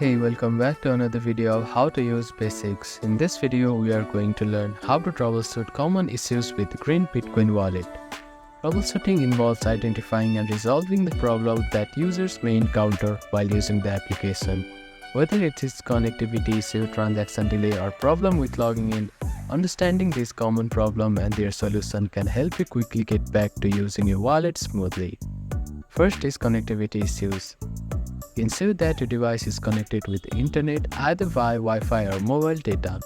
Hey, welcome back to another video of how to use basics. In this video, we are going to learn how to troubleshoot common issues with Green Bitcoin wallet. Troubleshooting involves identifying and resolving the problem that users may encounter while using the application. Whether it is connectivity issue, transaction delay, or problem with logging in, understanding this common problem and their solution can help you quickly get back to using your wallet smoothly. First is connectivity issues. Ensure that your device is connected with the internet either via Wi-Fi or mobile data.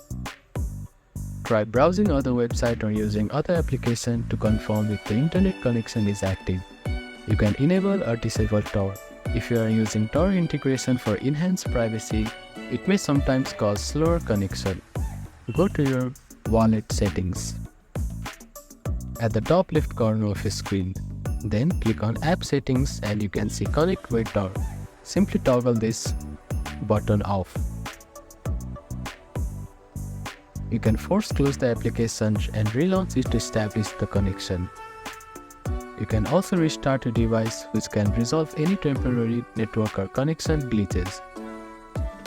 Try browsing other websites or using other applications to confirm if the internet connection is active. You can enable or disable Tor. If you are using Tor integration for enhanced privacy, it may sometimes cause slower connection. Go to your wallet settings at the top left corner of your screen. Then click on App Settings and you can see Connect with Tor. Simply toggle this button off. You can force close the application and relaunch it to establish the connection. You can also restart your device, which can resolve any temporary network or connection glitches.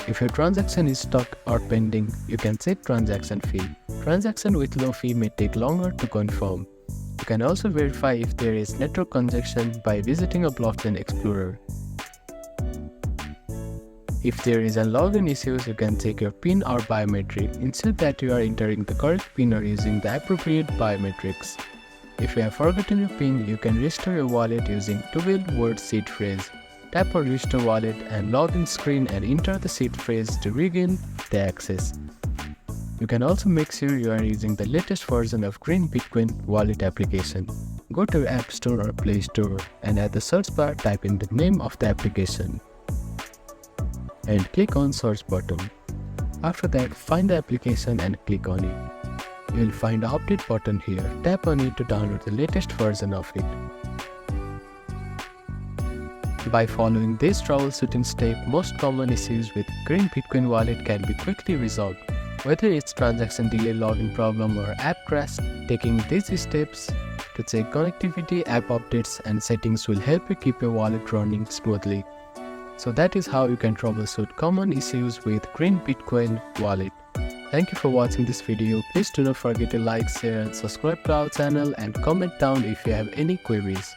If your transaction is stuck or pending, you can set transaction fee. Transaction with low fee may take longer to confirm. You can also verify if there is network congestion by visiting a blockchain explorer. If there is a login issues, you can check your PIN or biometric. Ensure that you are entering the correct PIN or using the appropriate biometrics. If you have forgotten your PIN, you can restore your wallet using 12-word seed phrase. Tap on Restore Wallet and login screen and enter the seed phrase to regain the access. You can also make sure you are using the latest version of Green Bitcoin wallet application. Go to your App Store or Play Store and at the search bar type in the name of the application and click on Search button. After that, find the application and click on it. You will find the Update button here. Tap on it to download the latest version of it. By following this troubleshooting step, most common issues with Green Bitcoin wallet can be quickly resolved. Whether it's transaction delay, login problem, or app crash, taking these steps to check connectivity, app updates, and settings will help you keep your wallet running smoothly. So that is how you can troubleshoot common issues with Green Bitcoin wallet. Thank you for watching this video. Please do not forget to like, share and subscribe to our channel and comment down if you have any queries.